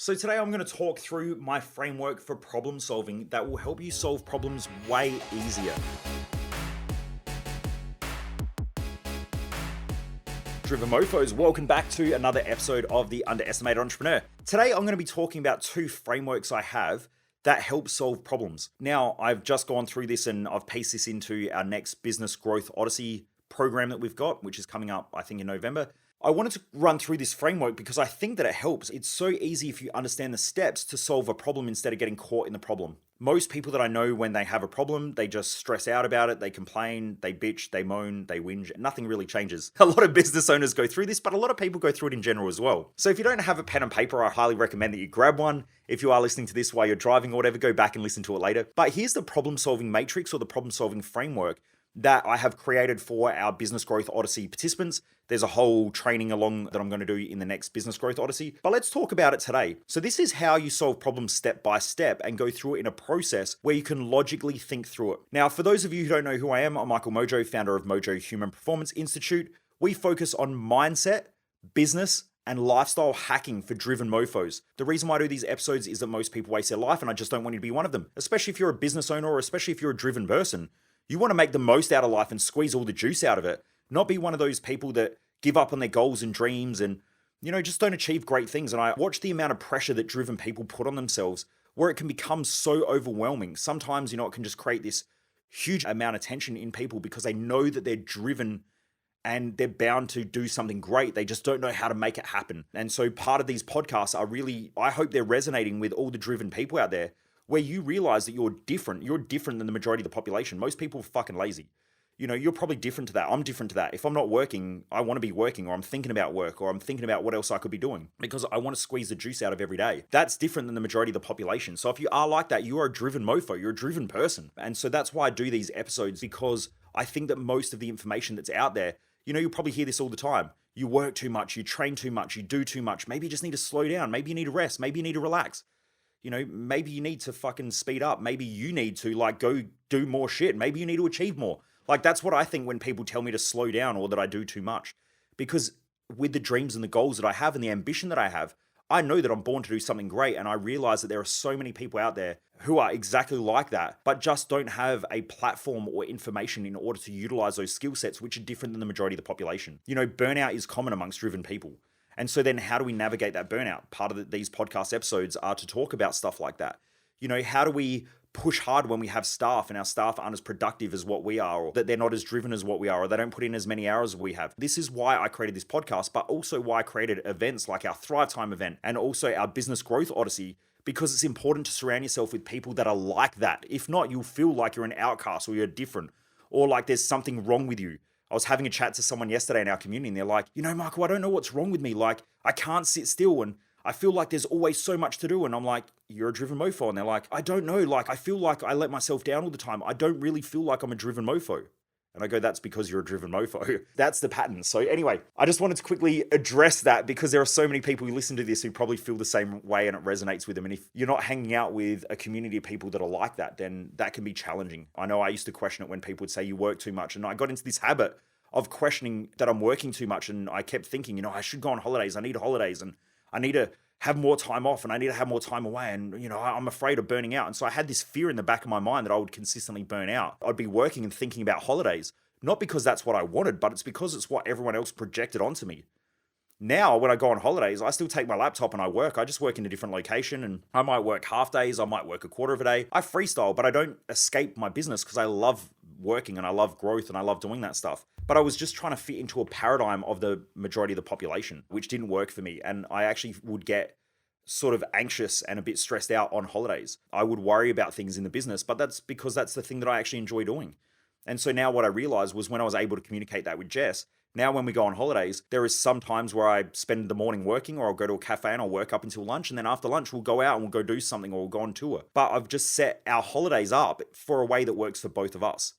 So today I'm going to talk through my framework for problem solving that will help you solve problems way easier. Driven Mofos, welcome back to another episode of The Underestimated Entrepreneur. Today I'm going to be talking about two frameworks I have that help solve problems. Now, I've just gone through this and I've pieced this into our next Business Growth Odyssey program that we've got, which is coming up, I think, in November. I wanted to run through this framework because I think that it helps. It's so easy if you understand the steps to solve a problem instead of getting caught in the problem. Most people that I know, when they have a problem, they just stress out about it, they complain, they bitch, they moan, they whinge, and nothing really changes. A lot of business owners go through this, but a lot of people go through it in general as well. So if you don't have a pen and paper, I highly recommend that you grab one. If you are listening to this while you're driving or whatever, go back and listen to it later. But here's the problem-solving matrix or the problem-solving framework that I have created for our Business Growth Odyssey participants. There's a whole training along that I'm going to do in the next Business Growth Odyssey, but let's talk about it today. So this is how you solve problems step by step and go through it in a process where you can logically think through it. Now, for those of you who don't know who I am, I'm Michael Mojo, founder of Mojo Human Performance Institute. We focus on mindset, business, and lifestyle hacking for driven mofos. The reason why I do these episodes is that most people waste their life, and I just don't want you to be one of them, especially if you're a business owner or especially if you're a driven person. You want to make the most out of life and squeeze all the juice out of it, not be one of those people that give up on their goals and dreams and, just don't achieve great things. And I watch the amount of pressure that driven people put on themselves where it can become so overwhelming. Sometimes, it can just create this huge amount of tension in people because they know that they're driven and they're bound to do something great. They just don't know how to make it happen. And so part of these podcasts I hope they're resonating with all the driven people out there, where you realize that you're different. You're different than the majority of the population. Most people are fucking lazy. You're probably different to that. I'm different to that. If I'm not working, I want to be working, or I'm thinking about work, or I'm thinking about what else I could be doing because I want to squeeze the juice out of every day. That's different than the majority of the population. So if you are like that, you are a driven mofo. You're a driven person. And so that's why I do these episodes, because I think that most of the information that's out there, you'll probably hear this all the time. You work too much, you train too much, you do too much. Maybe you just need to slow down. Maybe you need to rest. Maybe you need to relax. Maybe you need to fucking speed up. Maybe you need to go do more shit. Maybe you need to achieve more. That's what I think when people tell me to slow down or that I do too much. Because with the dreams and the goals that I have and the ambition that I have, I know that I'm born to do something great. And I realize that there are so many people out there who are exactly like that, but just don't have a platform or information in order to utilize those skill sets, which are different than the majority of the population. Burnout is common amongst driven people. And so then how do we navigate that burnout? Part of these podcast episodes are to talk about stuff like that. How do we push hard when we have staff and our staff aren't as productive as what we are, or that they're not as driven as what we are, or they don't put in as many hours as we have? This is why I created this podcast, but also why I created events like our Thrive Time event and also our Business Growth Odyssey, because it's important to surround yourself with people that are like that. If not, you'll feel like you're an outcast or you're different, or like there's something wrong with you. I was having a chat to someone yesterday in our community and they're like, Michael, I don't know what's wrong with me. I can't sit still and I feel like there's always so much to do. And I'm like, you're a driven mofo. And they're like, I don't know. I feel like I let myself down all the time. I don't really feel like I'm a driven mofo. And I go, that's because you're a driven mofo. That's the pattern. So anyway, I just wanted to quickly address that because there are so many people who listen to this who probably feel the same way and it resonates with them. And if you're not hanging out with a community of people that are like that, then that can be challenging. I know I used to question it when people would say you work too much. And I got into this habit of questioning that I'm working too much. And I kept thinking, I should go on holidays. I need holidays and I need to have more time off and I need to have more time away. And, I'm afraid of burning out. And so I had this fear in the back of my mind that I would consistently burn out. I'd be working and thinking about holidays, not because that's what I wanted, but it's because it's what everyone else projected onto me. Now, when I go on holidays, I still take my laptop and I work. I just work in a different location and I might work half days. I might work a quarter of a day. I freestyle, but I don't escape my business because I love working and I love growth and I love doing that stuff. But I was just trying to fit into a paradigm of the majority of the population, which didn't work for me. And I actually would get sort of anxious and a bit stressed out on holidays. I would worry about things in the business, but that's because that's the thing that I actually enjoy doing. And so now what I realized was when I was able to communicate that with Jess, now when we go on holidays, there is some times where I spend the morning working or I'll go to a cafe and I'll work up until lunch. And then after lunch, we'll go out and we'll go do something or we'll go on tour. But I've just set our holidays up for a way that works for both of us.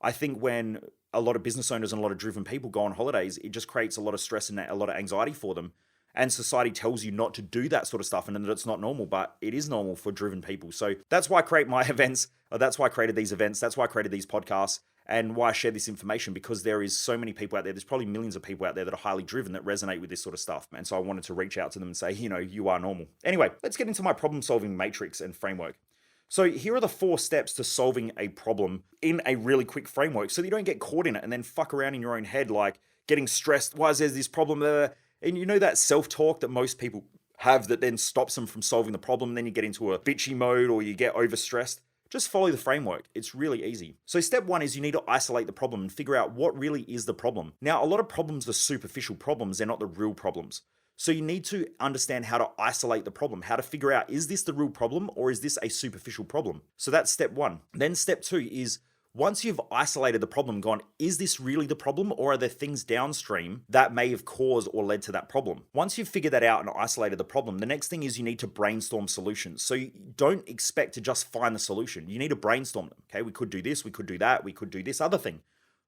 I think when a lot of business owners and a lot of driven people go on holidays, it just creates a lot of stress and a lot of anxiety for them. And society tells you not to do that sort of stuff and that it's not normal, but it is normal for driven people. So that's why I create my events. That's why I created these events. That's why I created these podcasts. And why I share this information, because there is so many people out there, there's probably millions of people out there that are highly driven that resonate with this sort of stuff. And so I wanted to reach out to them and say, you are normal. Anyway, let's get into my problem solving matrix and framework. So here are the 4 steps to solving a problem in a really quick framework so that you don't get caught in it and then fuck around in your own head, like getting stressed. Why is there this problem there? And you know that self-talk that most people have that then stops them from solving the problem. Then you get into a bitchy mode or you get overstressed. Just follow the framework. It's really easy. So step 1 is you need to isolate the problem and figure out what really is the problem. Now, a lot of problems are superficial problems. They're not the real problems. So you need to understand how to isolate the problem, how to figure out, is this the real problem or is this a superficial problem? So that's step 1. Then step 2 is, once you've isolated the problem, gone, is this really the problem or are there things downstream that may have caused or led to that problem? Once you've figured that out and isolated the problem, the next thing is you need to brainstorm solutions. So you don't expect to just find the solution. You need to brainstorm them. Okay, we could do this, we could do that, we could do this other thing.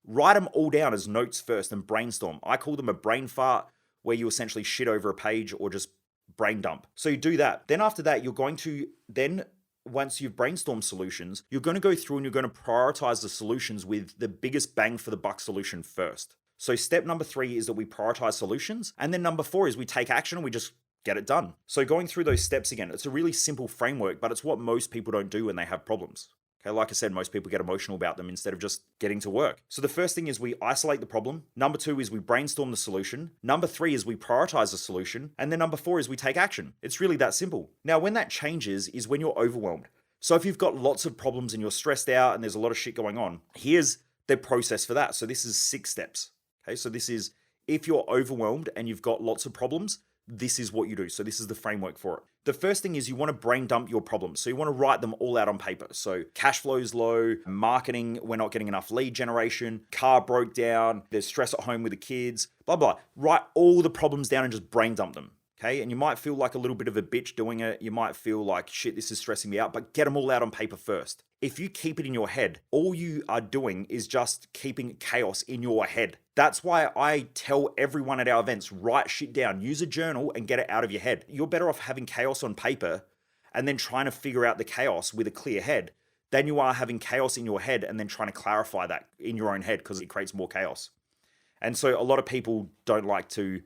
Write them all down as notes first and brainstorm. I call them a brain fart, where you essentially shit over a page or just brain dump. So you do that. Then after that, you're going to once you've brainstormed solutions, you're going to go through and you're going to prioritize the solutions with the biggest bang for the buck solution first. So step number 3 is that we prioritize solutions. And then number 4 is we take action and we just get it done. So going through those steps again, it's a really simple framework, but it's what most people don't do when they have problems. Okay, like I said, most people get emotional about them instead of just getting to work. So the first thing is we isolate the problem. Number 2 is we brainstorm the solution. Number 3 is we prioritize the solution. And then number 4 is we take action. It's really that simple. Now, when that changes is when you're overwhelmed. So if you've got lots of problems and you're stressed out and there's a lot of shit going on, here's the process for that. So this is 6 steps. Okay, so this is if you're overwhelmed and you've got lots of problems, this is what you do. So this is the framework for it. The first thing is you want to brain dump your problems. So you want to write them all out on paper. So cash flow's low, marketing, we're not getting enough lead generation, car broke down, there's stress at home with the kids, blah, blah. Write all the problems down and just brain dump them. Okay, and you might feel like a little bit of a bitch doing it. You might feel like, shit, this is stressing me out, but get them all out on paper first. If you keep it in your head, all you are doing is just keeping chaos in your head. That's why I tell everyone at our events, write shit down, use a journal and get it out of your head. You're better off having chaos on paper and then trying to figure out the chaos with a clear head than you are having chaos in your head and then trying to clarify that in your own head because it creates more chaos. And so a lot of people don't like to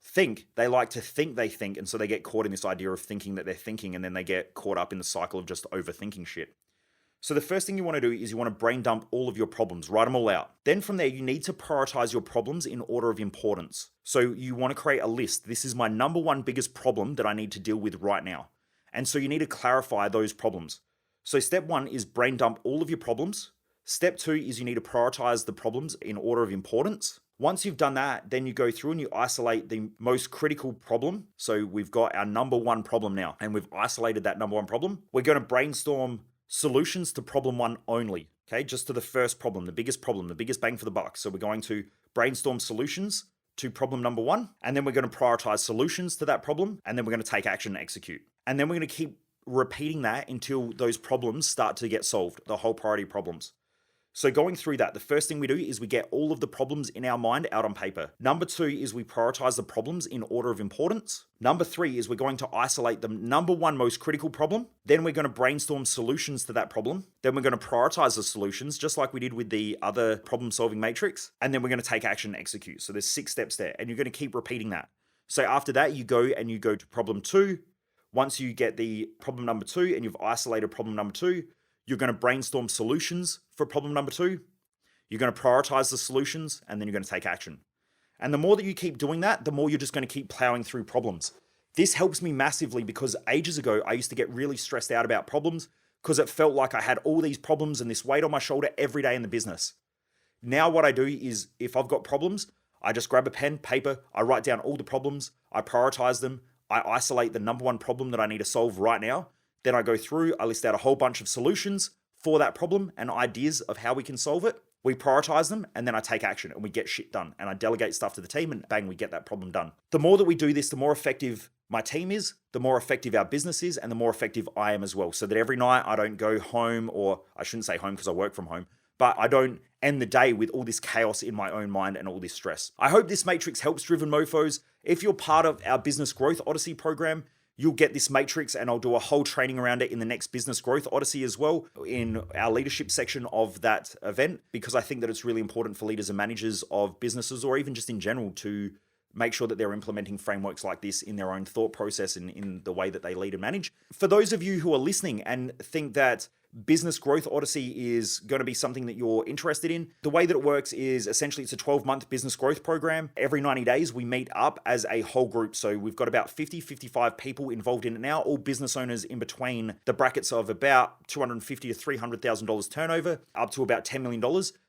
think, they like to think they think, and so they get caught in this idea of thinking that they're thinking, and then they get caught up in the cycle of just overthinking shit. So the first thing you want to do is you want to brain dump all of your problems, write them all out. Then from there, you need to prioritize your problems in order of importance. So you want to create a list. This is my number 1 biggest problem that I need to deal with right now. And so you need to clarify those problems. So step 1 is brain dump all of your problems. Step 2 is you need to prioritize the problems in order of importance. Once you've done that, then you go through and you isolate the most critical problem. So we've got our number 1 problem now, and we've isolated that number 1 problem. We're going to brainstorm solutions to problem 1 only. Okay, just to the first problem, the biggest bang for the buck. So we're going to brainstorm solutions to problem number 1, and then we're going to prioritize solutions to that problem, and then we're going to take action and execute. And then we're going to keep repeating that until those problems start to get solved, the whole priority problems. So going through that, the first thing we do is we get all of the problems in our mind out on paper. Number 2 is we prioritize the problems in order of importance. Number 3 is we're going to isolate the number 1 most critical problem. Then we're going to brainstorm solutions to that problem. Then we're going to prioritize the solutions, just like we did with the other problem solving matrix. And then we're going to take action and execute. So there's 6 steps there, and you're going to keep repeating that. So after that, you go to problem 2. Once you get the problem number 2 and you've isolated problem number 2, you're going to brainstorm solutions for problem number 2. You're going to prioritize the solutions, and then you're going to take action. And the more that you keep doing that, the more you're just going to keep plowing through problems. This helps me massively because ages ago, I used to get really stressed out about problems because it felt like I had all these problems and this weight on my shoulder every day in the business. Now what I do is if I've got problems, I just grab a pen, paper, I write down all the problems, I prioritize them, I isolate the number 1 problem that I need to solve right now. Then I go through, I list out a whole bunch of solutions for that problem and ideas of how we can solve it. We prioritize them, and then I take action and we get shit done. And I delegate stuff to the team, and bang, we get that problem done. The more that we do this, the more effective my team is, the more effective our business is, and the more effective I am as well. So that every night I don't go home, or I shouldn't say home because I work from home, but I don't end the day with all this chaos in my own mind and all this stress. I hope this matrix helps driven mofos. If you're part of our Business Growth Odyssey program, You'll get this matrix, and I'll do a whole training around it in the next Business Growth Odyssey as well, in our leadership section of that event, because I think that it's really important for leaders and managers of businesses, or even just in general, to make sure that they're implementing frameworks like this in their own thought process and in the way that they lead and manage. For those of you who are listening and think that Business Growth Odyssey is going to be something that you're interested in, the way that it works is essentially it's a 12-month business growth program. Every 90 days, we meet up as a whole group. So we've got about 55 people involved in it now, all business owners in between the brackets of about $250,000 to $300,000 turnover up to about $10 million.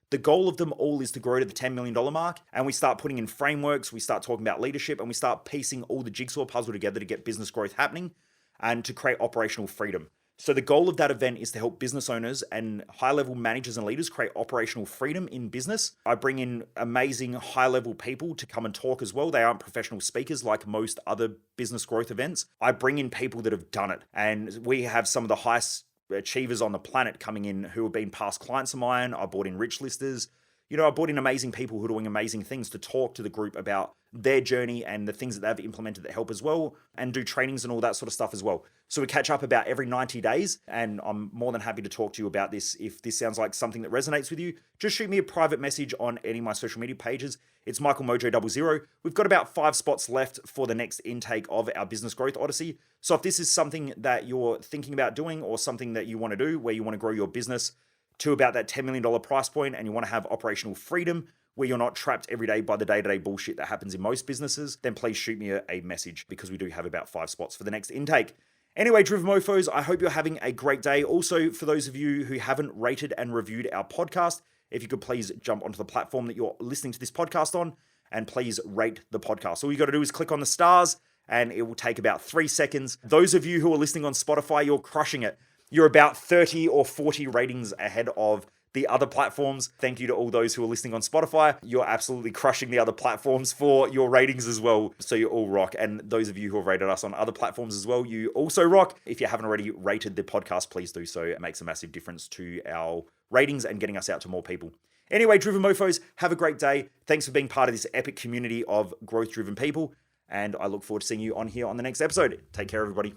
The goal of them all is to grow to the $10 million mark, and we start putting in frameworks, we start talking about leadership, and we start piecing all the jigsaw puzzle together to get business growth happening and to create operational freedom. So the goal of that event is to help business owners and high-level managers and leaders create operational freedom in business. I bring in amazing high-level people to come and talk as well. They aren't professional speakers like most other business growth events. I bring in people that have done it, and we have some of the highest achievers on the planet coming in who have been past clients of mine. I brought in rich listers. I brought in amazing people who are doing amazing things to talk to the group about their journey and the things that they've implemented that help as well, and do trainings and all that sort of stuff as well. So we catch up about every 90 days, and I'm more than happy to talk to you about this. If this sounds like something that resonates with you, just shoot me a private message on any of my social media pages. It's Michael Mojo 00. We've got about 5 spots left for the next intake of our Business Growth Odyssey. So if this is something that you're thinking about doing, or something that you want to do where you want to grow your business to about that $10 million price point, and you want to have operational freedom where you're not trapped every day by the day-to-day bullshit that happens in most businesses, then please shoot me a message, because we do have about 5 spots for the next intake. Anyway, Driven Mofos, I hope you're having a great day. Also, for those of you who haven't rated and reviewed our podcast, if you could please jump onto the platform that you're listening to this podcast on, and please rate the podcast. All you got to do is click on the stars, and it will take about 3 seconds. Those of you who are listening on Spotify, you're crushing it. You're about 30 or 40 ratings ahead of the other platforms. Thank you to all those who are listening on Spotify. You're absolutely crushing the other platforms for your ratings as well. So you all rock. And those of you who have rated us on other platforms as well, you also rock. If you haven't already rated the podcast, please do so. It makes a massive difference to our ratings and getting us out to more people. Anyway, Driven Mofos, have a great day. Thanks for being part of this epic community of growth-driven people. And I look forward to seeing you on here on the next episode. Take care, everybody.